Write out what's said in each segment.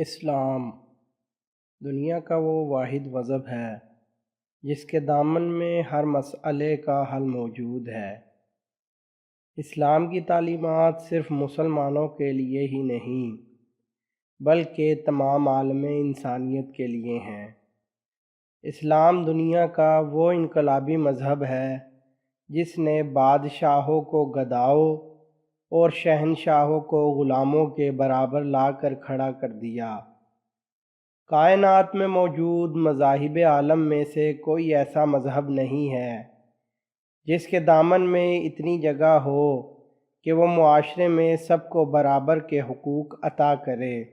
اسلام دنیا کا وہ واحد مذہب ہے جس کے دامن میں ہر مسئلے کا حل موجود ہے۔ اسلام کی تعلیمات صرف مسلمانوں کے لیے ہی نہیں بلکہ تمام عالم انسانیت کے لیے ہیں۔ اسلام دنیا کا وہ انقلابی مذہب ہے جس نے بادشاہوں کو گداؤں اور شہنشاہوں کو غلاموں کے برابر لا کر کھڑا کر دیا۔ کائنات میں موجود مذاہب عالم میں سے کوئی ایسا مذہب نہیں ہے جس کے دامن میں اتنی جگہ ہو کہ وہ معاشرے میں سب کو برابر کے حقوق عطا کرے۔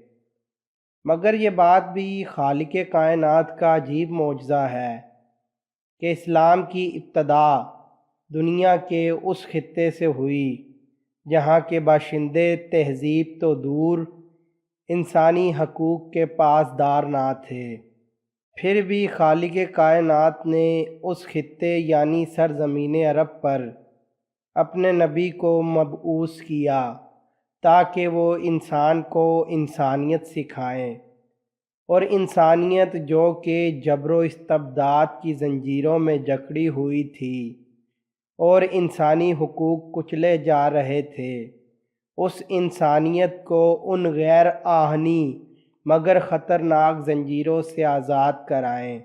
مگر یہ بات بھی خالق کائنات کا عجیب معجزہ ہے کہ اسلام کی ابتدا دنیا کے اس خطے سے ہوئی جہاں کے باشندے تہذیب تو دور انسانی حقوق کے پاسدار نہ تھے۔ پھر بھی خالق کائنات نے اس خطے یعنی سرزمین عرب پر اپنے نبی کو مبعوث کیا تاکہ وہ انسان کو انسانیت سکھائیں، اور انسانیت جو کہ جبر و استبداد کی زنجیروں میں جکڑی ہوئی تھی اور انسانی حقوق کچلے جا رہے تھے، اس انسانیت کو ان غیر آہنی مگر خطرناک زنجیروں سے آزاد کرائیں۔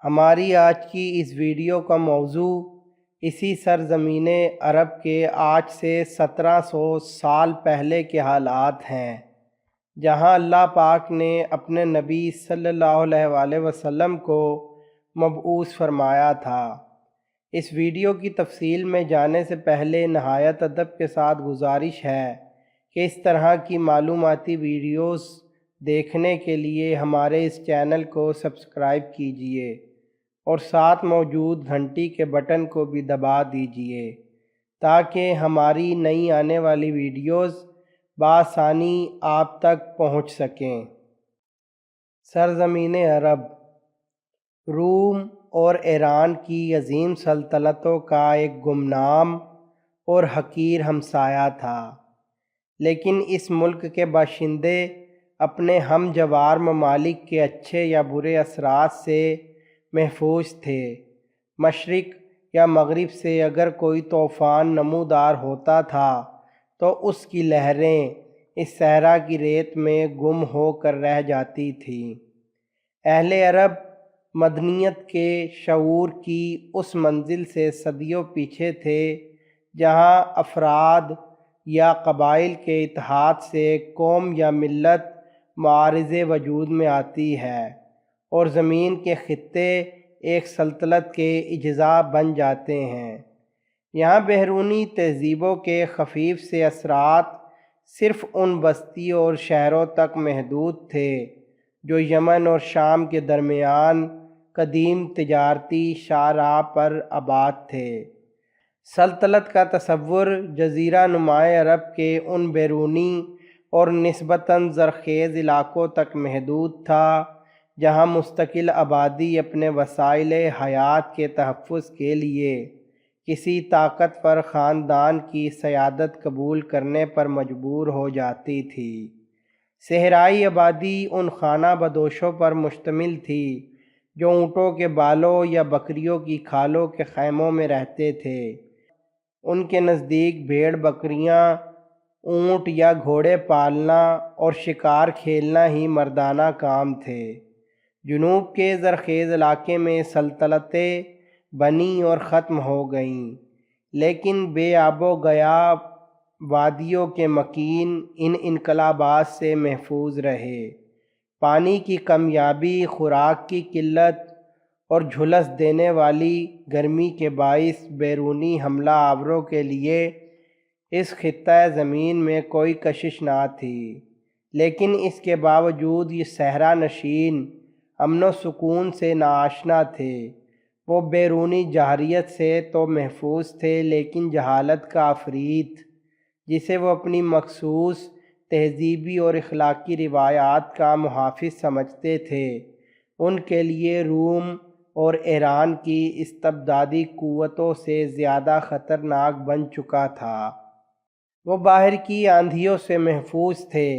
ہماری آج کی اس ویڈیو کا موضوع اسی سرزمین عرب کے آج سے 1700 سال پہلے کے حالات ہیں، جہاں اللہ پاک نے اپنے نبی صلی اللہ علیہ وآلہ وسلم کو مبعوث فرمایا تھا۔ اس ویڈیو کی تفصیل میں جانے سے پہلے نہایت ادب کے ساتھ گزارش ہے کہ اس طرح کی معلوماتی ویڈیوز دیکھنے کے لیے ہمارے اس چینل کو سبسکرائب کیجیے اور ساتھ موجود گھنٹی کے بٹن کو بھی دبا دیجیے تاکہ ہماری نئی آنے والی ویڈیوز بآسانی آپ تک پہنچ سکیں۔ سرزمین عرب روم اور ایران کی عظیم سلطنتوں کا ایک گمنام اور حقیر ہمسایہ تھا، لیکن اس ملک کے باشندے اپنے ہم جوار ممالک کے اچھے یا برے اثرات سے محفوظ تھے۔ مشرق یا مغرب سے اگر کوئی طوفان نمودار ہوتا تھا تو اس کی لہریں اس صحرا کی ریت میں گم ہو کر رہ جاتی تھیں۔ اہل عرب مدنیت کے شعور کی اس منزل سے صدیوں پیچھے تھے جہاں افراد یا قبائل کے اتحاد سے قوم یا ملت معارض وجود میں آتی ہے اور زمین کے خطے ایک سلطنت کے اجزاء بن جاتے ہیں۔ یہاں بیرونی تہذیبوں کے خفیف سے اثرات صرف ان بستیوں اور شہروں تک محدود تھے جو یمن اور شام کے درمیان قدیم تجارتی شاہراہ پر آباد تھے۔ سلطنت کا تصور جزیرہ نماء عرب کے ان بیرونی اور نسبتاً زرخیز علاقوں تک محدود تھا جہاں مستقل آبادی اپنے وسائل حیات کے تحفظ کے لیے کسی طاقتور خاندان کی سیادت قبول کرنے پر مجبور ہو جاتی تھی۔ صحرائی آبادی ان خانہ بدوشوں پر مشتمل تھی جو اونٹوں کے بالوں یا بکریوں کی کھالوں کے خیموں میں رہتے تھے۔ ان کے نزدیک بھیڑ بکریاں، اونٹ یا گھوڑے پالنا اور شکار کھیلنا ہی مردانہ کام تھے۔ جنوب کے زرخیز علاقے میں سلطنتیں بنی اور ختم ہو گئیں، لیکن بے آب و گیا وادیوں کے مکین ان انقلابات سے محفوظ رہے۔ پانی کی کمیابی، خوراک کی قلت اور جھلس دینے والی گرمی کے باعث بیرونی حملہ آوروں کے لیے اس خطہ زمین میں کوئی کشش نہ تھی، لیکن اس کے باوجود یہ صحرا نشین امن و سکون سے ناآشنا تھے۔ وہ بیرونی جارحیت سے تو محفوظ تھے لیکن جہالت کا عفریت جسے وہ اپنی مخصوص تہذیبی اور اخلاقی روایات کا محافظ سمجھتے تھے، ان کے لیے روم اور ایران کی استبدادی قوتوں سے زیادہ خطرناک بن چکا تھا۔ وہ باہر کی آندھیوں سے محفوظ تھے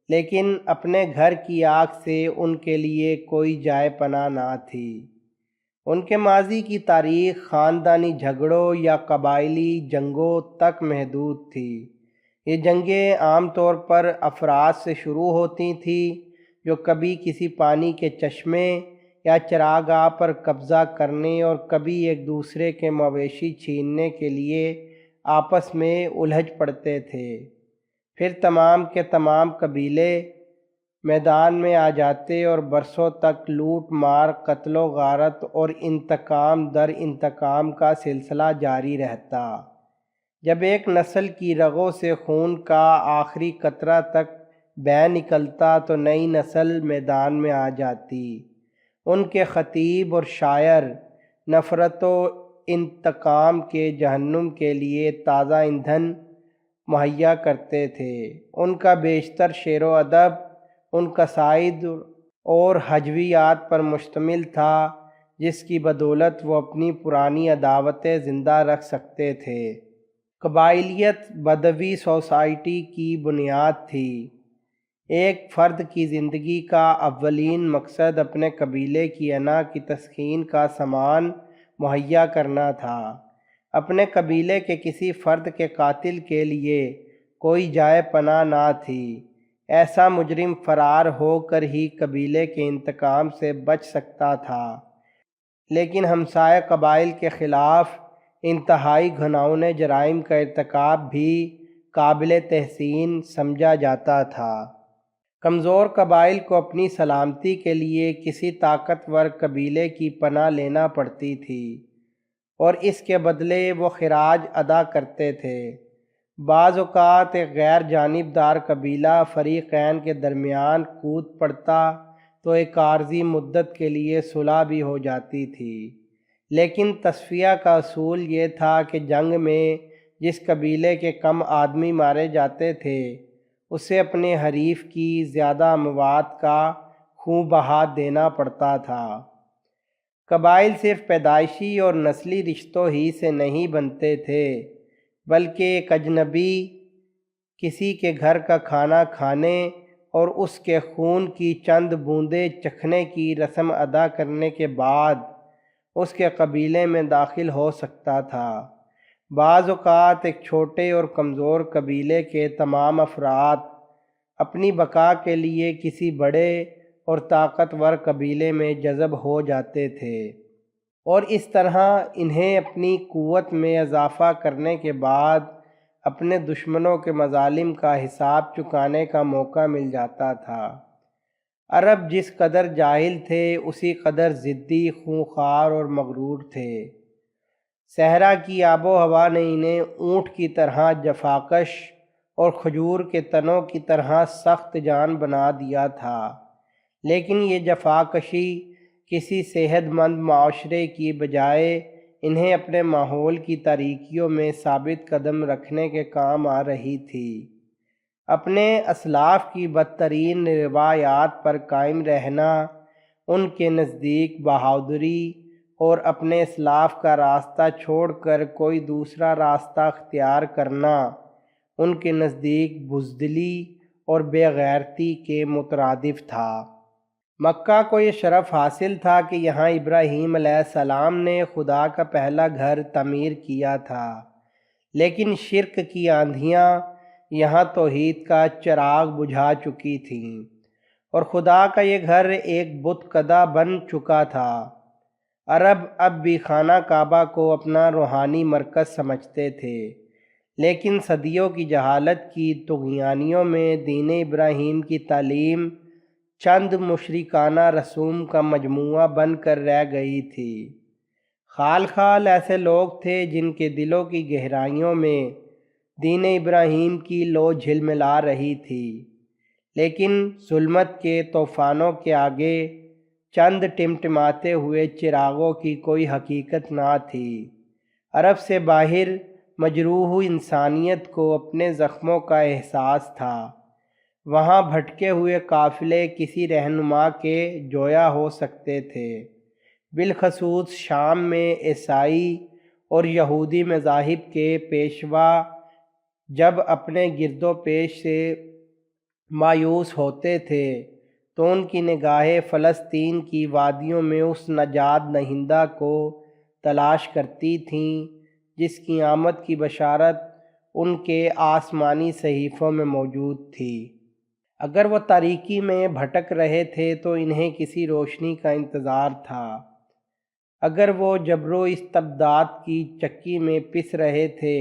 لیکن اپنے گھر کی آگ سے ان کے لیے کوئی جائے پناہ نہ تھی۔ ان کے ماضی کی تاریخ خاندانی جھگڑوں یا قبائلی جنگوں تک محدود تھی۔ یہ جنگیں عام طور پر افراد سے شروع ہوتی تھیں جو کبھی کسی پانی کے چشمے یا چراگاہ پر قبضہ کرنے اور کبھی ایک دوسرے کے مویشی چھیننے کے لیے آپس میں الجھ پڑتے تھے۔ پھر تمام کے تمام قبیلے میدان میں آ جاتے اور برسوں تک لوٹ مار، قتل و غارت اور انتقام در انتقام کا سلسلہ جاری رہتا۔ جب ایک نسل کی رگوں سے خون کا آخری قطرہ تک بہہ نکلتا تو نئی نسل میدان میں آ جاتی۔ ان کے خطیب اور شاعر نفرت و انتقام کے جہنم کے لیے تازہ ایندھن مہیا کرتے تھے۔ ان کا بیشتر شعر و ادب ان قصائد اور ہجویات پر مشتمل تھا جس کی بدولت وہ اپنی پرانی عداوتیں زندہ رکھ سکتے تھے۔ قبائلیت بدوی سوسائٹی کی بنیاد تھی۔ ایک فرد کی زندگی کا اولین مقصد اپنے قبیلے کی انا کی تسکین کا سامان مہیا کرنا تھا۔ اپنے قبیلے کے کسی فرد کے قاتل کے لیے کوئی جائے پناہ نہ تھی۔ ایسا مجرم فرار ہو کر ہی قبیلے کے انتقام سے بچ سکتا تھا، لیکن ہمسائے قبائل کے خلاف انتہائی گھناؤنے جرائم کا ارتکاب بھی قابل تحسین سمجھا جاتا تھا۔ کمزور قبائل کو اپنی سلامتی کے لیے کسی طاقتور قبیلے کی پناہ لینا پڑتی تھی اور اس کے بدلے وہ خراج ادا کرتے تھے۔ بعض اوقات ایک غیر جانبدار قبیلہ فریقین کے درمیان کود پڑتا تو ایک عارضی مدت کے لیے صلح بھی ہو جاتی تھی، لیکن تصفیہ کا اصول یہ تھا کہ جنگ میں جس قبیلے کے کم آدمی مارے جاتے تھے اسے اپنے حریف کی زیادہ اموات کا خوں بہا دینا پڑتا تھا۔ قبائل صرف پیدائشی اور نسلی رشتوں ہی سے نہیں بنتے تھے، بلکہ ایک اجنبی کسی کے گھر کا کھانا کھانے اور اس کے خون کی چند بوندیں چکھنے کی رسم ادا کرنے کے بعد اس کے قبیلے میں داخل ہو سکتا تھا۔ بعض اوقات ایک چھوٹے اور کمزور قبیلے کے تمام افراد اپنی بقا کے لیے کسی بڑے اور طاقتور قبیلے میں جذب ہو جاتے تھے اور اس طرح انہیں اپنی قوت میں اضافہ کرنے کے بعد اپنے دشمنوں کے مظالم کا حساب چکانے کا موقع مل جاتا تھا۔ عرب جس قدر جاہل تھے اسی قدر ضدی، خونخوار اور مغرور تھے۔ صحرا کی آب و ہوا نے انہیں اونٹ کی طرح جفاکش اور کھجور کے تنوں کی طرح سخت جان بنا دیا تھا، لیکن یہ جفاکشی کسی صحت مند معاشرے کی بجائے انہیں اپنے ماحول کی تاریکیوں میں ثابت قدم رکھنے کے کام آ رہی تھی۔ اپنے اسلاف کی بدترین روایات پر قائم رہنا ان کے نزدیک بہادری اور اپنے اسلاف کا راستہ چھوڑ کر کوئی دوسرا راستہ اختیار کرنا ان کے نزدیک بزدلی اور بے غیرتی کے مترادف تھا۔ مکہ کو یہ شرف حاصل تھا کہ یہاں ابراہیم علیہ السلام نے خدا کا پہلا گھر تعمیر کیا تھا، لیکن شرک کی آندھیاں یہاں توحید کا چراغ بجھا چکی تھیں اور خدا کا یہ گھر ایک بت کدہ بن چکا تھا۔ عرب اب بھی خانہ کعبہ کو اپنا روحانی مرکز سمجھتے تھے، لیکن صدیوں کی جہالت کی طغیانیوں میں دین ابراہیم کی تعلیم چند مشرکانہ رسوم کا مجموعہ بن کر رہ گئی تھی۔ خال خال ایسے لوگ تھے جن کے دلوں کی گہرائیوں میں دین ابراہیم کی لو جھلملا رہی تھی، لیکن ظلمت کے طوفانوں کے آگے چند ٹمٹماتے ہوئے چراغوں کی کوئی حقیقت نہ تھی۔ عرب سے باہر مجروح انسانیت کو اپنے زخموں کا احساس تھا۔ وہاں بھٹکے ہوئے قافلے کسی رہنما کے جویا ہو سکتے تھے، بالخصوص شام میں عیسائی اور یہودی مذاہب کے پیشوا جب اپنے گرد و پیش سے مایوس ہوتے تھے تو ان کی نگاہیں فلسطین کی وادیوں میں اس نجات دہندہ کو تلاش کرتی تھیں جس کی آمد کی بشارت ان کے آسمانی صحیفوں میں موجود تھی۔ اگر وہ تاریکی میں بھٹک رہے تھے تو انہیں کسی روشنی کا انتظار تھا، اگر وہ جبر و استبداد کی چکی میں پس رہے تھے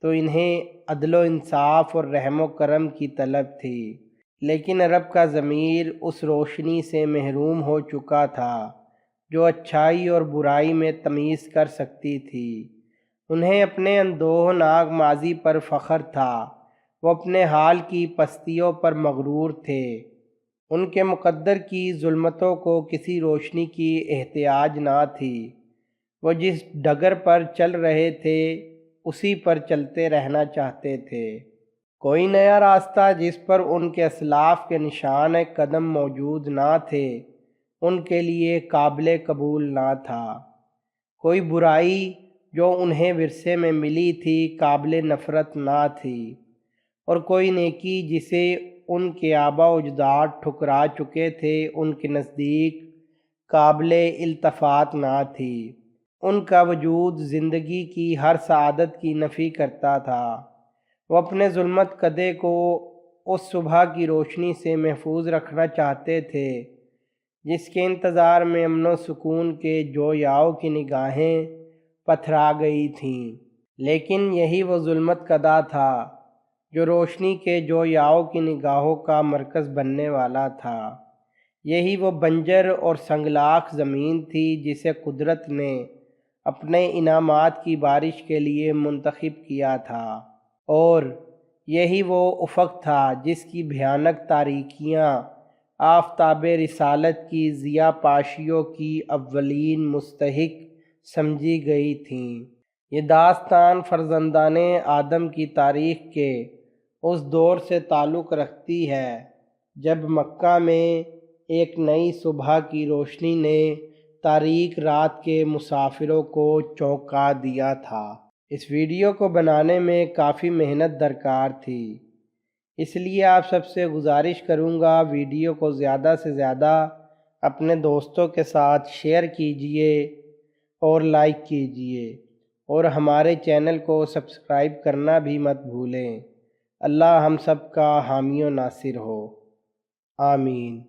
تو انہیں عدل و انصاف اور رحم و کرم کی طلب تھی۔ لیکن عرب کا ضمیر اس روشنی سے محروم ہو چکا تھا جو اچھائی اور برائی میں تمیز کر سکتی تھی۔ انہیں اپنے اندوہناک ماضی پر فخر تھا، وہ اپنے حال کی پستیوں پر مغرور تھے۔ ان کے مقدر کی ظلمتوں کو کسی روشنی کی احتیاج نہ تھی، وہ جس ڈگر پر چل رہے تھے اسی پر چلتے رہنا چاہتے تھے۔ کوئی نیا راستہ جس پر ان کے اسلاف کے نشان قدم موجود نہ تھے ان کے لیے قابل قبول نہ تھا۔ کوئی برائی جو انہیں ورثے میں ملی تھی قابل نفرت نہ تھی، اور کوئی نیکی جسے ان کے آبا و اجداد ٹھکرا چکے تھے ان کے نزدیک قابل التفات نہ تھی۔ ان کا وجود زندگی کی ہر سعادت کی نفی کرتا تھا۔ وہ اپنے ظلمت کدے کو اس صبح کی روشنی سے محفوظ رکھنا چاہتے تھے جس کے انتظار میں امن و سکون کے جویاؤ کی نگاہیں پتھرا گئی تھیں۔ لیکن یہی وہ ظلمت کدا تھا جو روشنی کے جویاؤ کی نگاہوں کا مرکز بننے والا تھا۔ یہی وہ بنجر اور سنگلاخ زمین تھی جسے قدرت نے اپنے انعامات کی بارش کے لیے منتخب کیا تھا، اور یہی وہ افق تھا جس کی بھیانک تاریکیاں آفتاب رسالت کی ضیاء پاشیوں کی اولین مستحق سمجھی گئی تھیں۔ یہ داستان فرزندان آدم کی تاریخ کے اس دور سے تعلق رکھتی ہے جب مکہ میں ایک نئی صبح کی روشنی نے تاریک رات کے مسافروں کو چونکا دیا تھا۔ اس ویڈیو کو بنانے میں کافی محنت درکار تھی، اس لیے آپ سب سے گزارش کروں گا ویڈیو کو زیادہ سے زیادہ اپنے دوستوں کے ساتھ شیئر کیجئے اور لائک کیجئے، اور ہمارے چینل کو سبسکرائب کرنا بھی مت بھولیں۔ اللہ ہم سب کا حامی و ناصر ہو، آمین۔